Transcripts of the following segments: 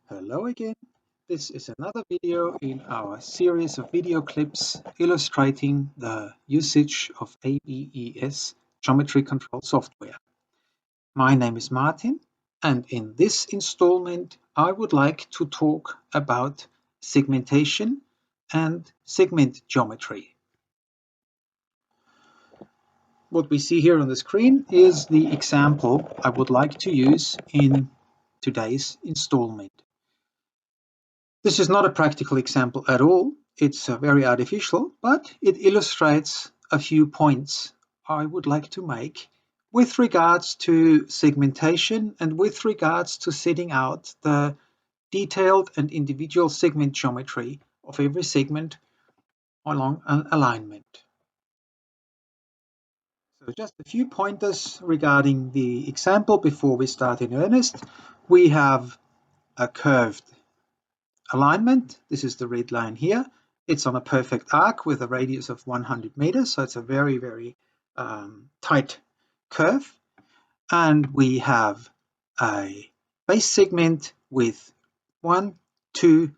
Hello again. This is another video in our series of video clips illustrating the usage of ABES geometry control software. My name is Martin, and in this installment I would like to talk about segmentation and segment geometry. What we see here on the screen is the example I would like to use in today's installment. This is not a practical example at all. It's very artificial, but it illustrates a few points I would like to make with regards to segmentation and with regards to setting out the detailed and individual segment geometry of every segment along an alignment. So just a few pointers regarding the example before we start in earnest. We have a curved alignment. This is the red line here. It's on a perfect arc with a radius of 100 meters, so it's a very, very tight curve. And we have a base segment with 1, 2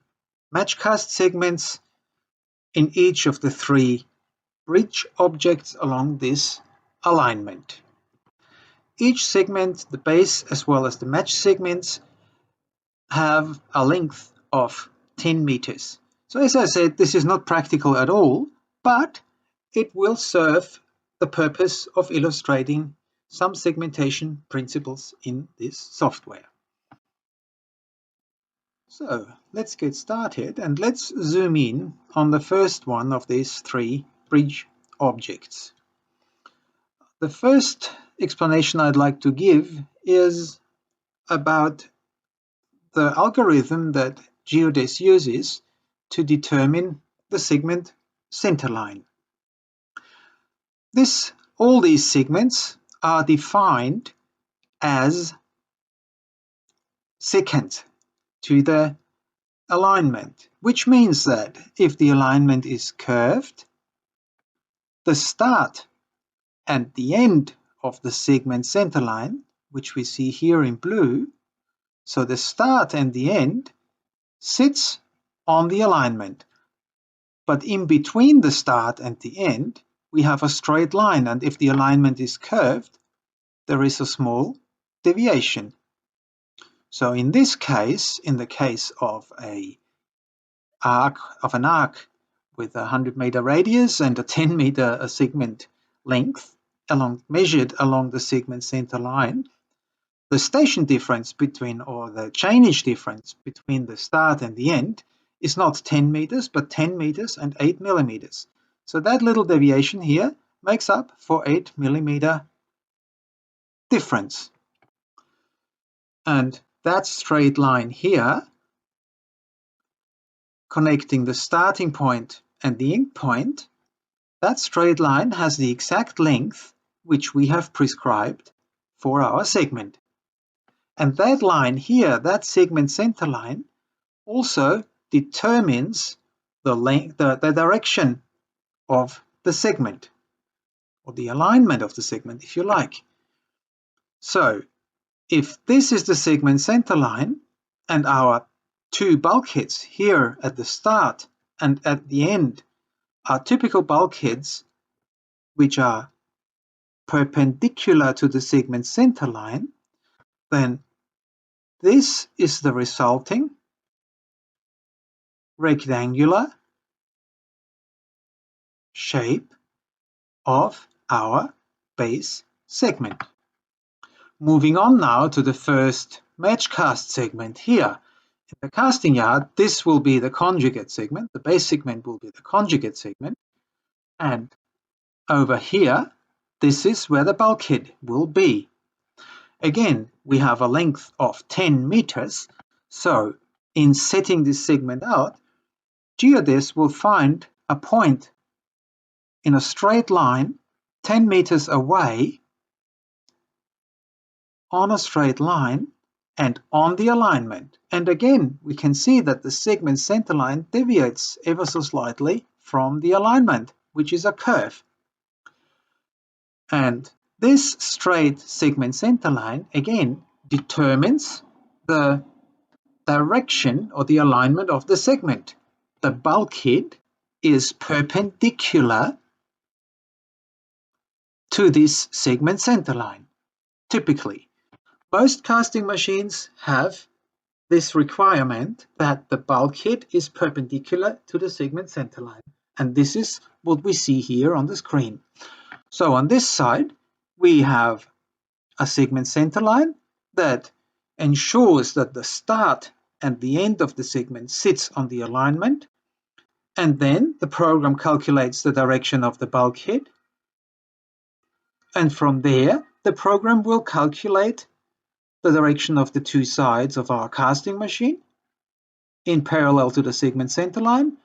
match cast segments in each of the 3 bridge objects along this alignment. Each segment, the base as well as the match segments, have a length of 10 meters. So as I said, this is not practical at all, but it will serve the purpose of illustrating some segmentation principles in this software. So let's get started and let's zoom in on the first one of these 3 bridge objects. The first explanation I'd like to give is about the algorithm that geoDes uses to determine the segment centerline. All these segments are defined as secant to the alignment, which means that if the alignment is curved, the start and the end of the segment centerline, which we see here in blue, so the start and the end sits on the alignment. But in between the start and the end, we have a straight line, and if the alignment is curved, there is a small deviation. So in this case, in the case of an arc with a 100-meter radius and a 10-meter segment length measured along the segment center line, the station difference between, or the chainage difference between the start and the end is not 10 meters, but 10 meters and 8 millimeters. So that little deviation here makes up for 8 millimeter difference. And that straight line here, connecting the starting point and the end point, that straight line has the exact length which we have prescribed for our segment. And that line here, that segment center line, also determines the length, the direction of the segment, or the alignment of the segment, if you like. So if this is the segment center line, and our 2 bulkheads here at the start and at the end are typical bulkheads which are perpendicular to the segment center line, then this is the resulting rectangular shape of our base segment. Moving on now to the first match cast segment here. In the casting yard, this will be the conjugate segment, the base segment will be the conjugate segment, and over here, this is where the bulkhead will be. Again, we have a length of 10 meters, so in setting this segment out, geoDes will find a point in a straight line 10 meters away on a straight line and on the alignment. And again, we can see that the segment center line deviates ever so slightly from the alignment, which is a curve. And this straight segment center line again determines the direction or the alignment of the segment. The bulkhead is perpendicular to this segment center line. Typically, most casting machines have this requirement that the bulkhead is perpendicular to the segment center line. And this is what we see here on the screen. So on this side, we have a segment center line that ensures that the start and the end of the segment sits on the alignment, and then the program calculates the direction of the bulkhead, and from there the program will calculate the direction of the two sides of our casting machine in parallel to the segment center line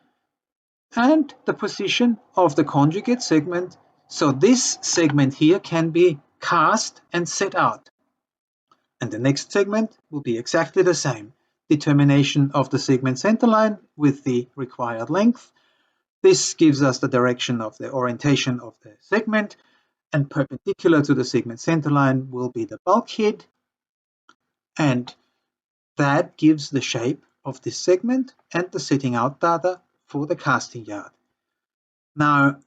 and the position of the conjugate segment, so this segment here can be cast and set out. And the next segment will be exactly the same. Determination of the segment center line with the required length. This gives us the direction of the orientation of the segment, and perpendicular to the segment center line will be the bulkhead, and that gives the shape of this segment and the setting out data for the casting yard. Now,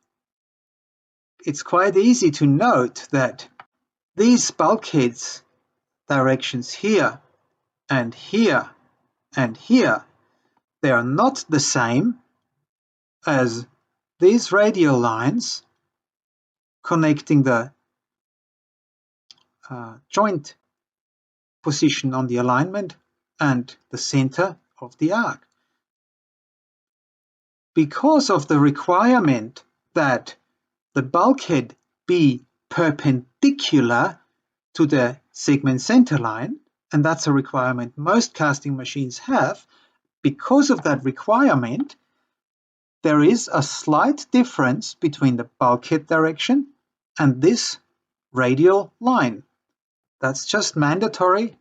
it's quite easy to note that these bulkheads directions here and here and here, they are not the same as these radial lines connecting the joint position on the alignment and the center of the arc. Because of the requirement that the bulkhead be perpendicular to the segment center line, and that's a requirement most casting machines have, because of that requirement, there is a slight difference between the bulkhead direction and this radial line. That's just mandatory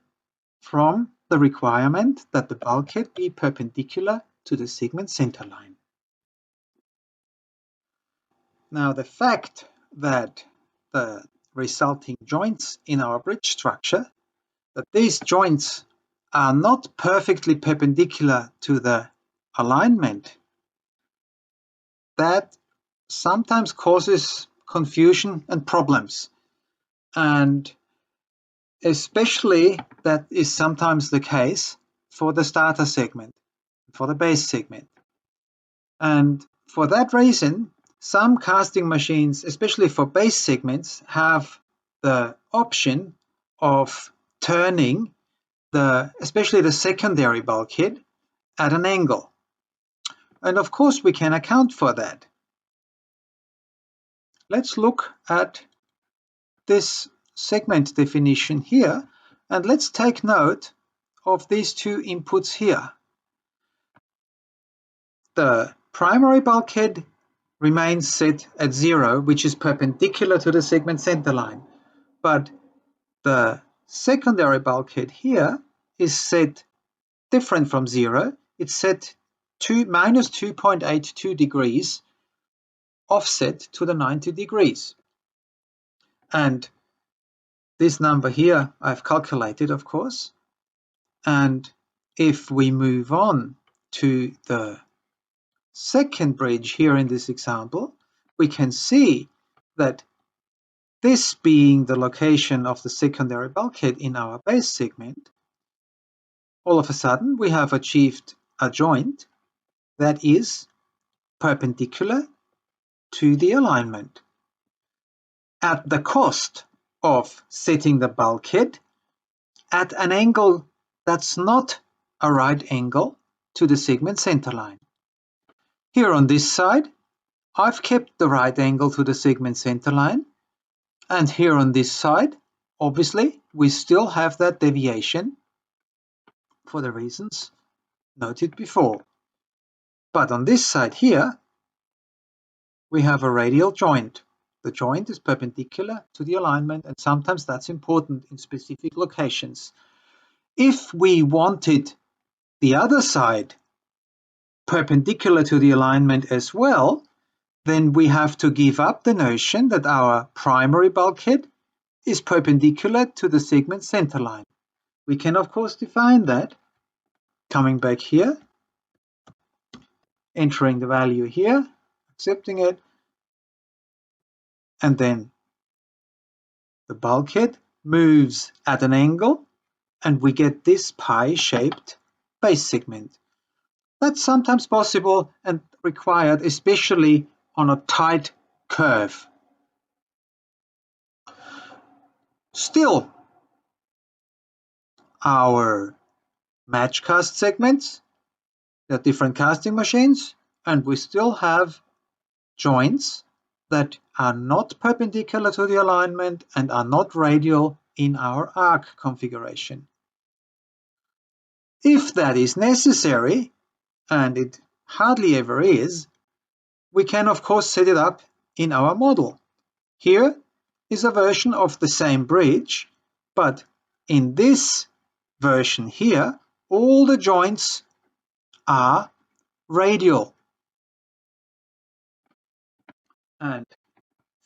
from the requirement that the bulkhead be perpendicular to the segment center line. Now, the fact that the resulting joints in our bridge structure, that these joints are not perfectly perpendicular to the alignment, that sometimes causes confusion and problems. And especially that is sometimes the case for the starter segment, for the base segment. And for that reason, some casting machines, especially for base segments, have the option of turning especially the secondary bulkhead at an angle. And of course we can account for that. Let's look at this segment definition here, and let's take note of these two inputs here. The primary bulkhead remains set at 0, which is perpendicular to the segment center line, but the secondary bulkhead here is set different from 0. It's set to minus 2.82 degrees offset to the 90 degrees. And this number here I've calculated, of course. And if we move on to the second bridge here in this example, we can see that this being the location of the secondary bulkhead in our base segment, all of a sudden we have achieved a joint that is perpendicular to the alignment at the cost of setting the bulkhead at an angle that's not a right angle to the segment center line. Here on this side, I've kept the right angle to the segment center line, and here on this side, obviously, we still have that deviation for the reasons noted before. But on this side here, we have a radial joint. The joint is perpendicular to the alignment, and sometimes that's important in specific locations. If we wanted the other side perpendicular to the alignment as well, then we have to give up the notion that our primary bulkhead is perpendicular to the segment center line. We can of course define that coming back here, entering the value here, accepting it, and then the bulkhead moves at an angle, and we get this pie-shaped base segment. That's sometimes possible and required, especially on a tight curve. Still, our match cast segments, there are different casting machines, and we still have joints that are not perpendicular to the alignment and are not radial in our arc configuration. If that is necessary, and it hardly ever is, we can of course set it up in our model. Here is a version of the same bridge, but in this version here, all the joints are radial. And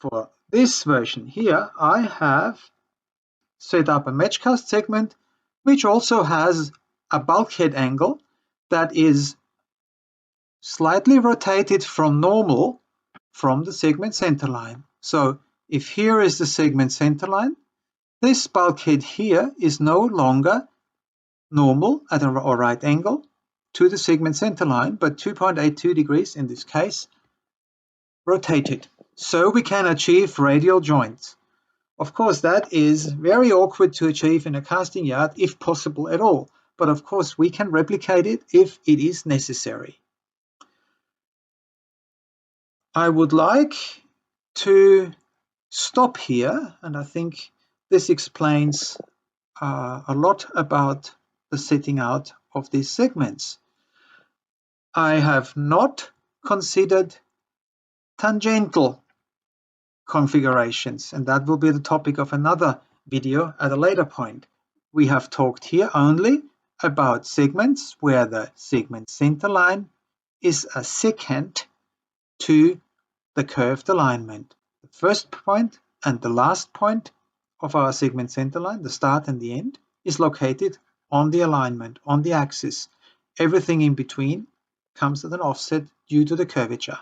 for this version here, I have set up a match cast segment which also has a bulkhead angle that is slightly rotated from normal from the segment center line. So if here is the segment center line, this bulkhead here is no longer normal at a right angle to the segment center line, but 2.82 degrees in this case, rotated. So we can achieve radial joints. Of course, that is very awkward to achieve in a casting yard, if possible at all. But of course, we can replicate it if it is necessary. I would like to stop here, and I think this explains a lot about the setting out of these segments. I have not considered tangential configurations, and that will be the topic of another video at a later point. We have talked here only about segments where the segment center line is a secant to the curved alignment. The first point and the last point of our segment center line, the start and the end, is located on the alignment, on the axis. Everything in between comes at an offset due to the curvature.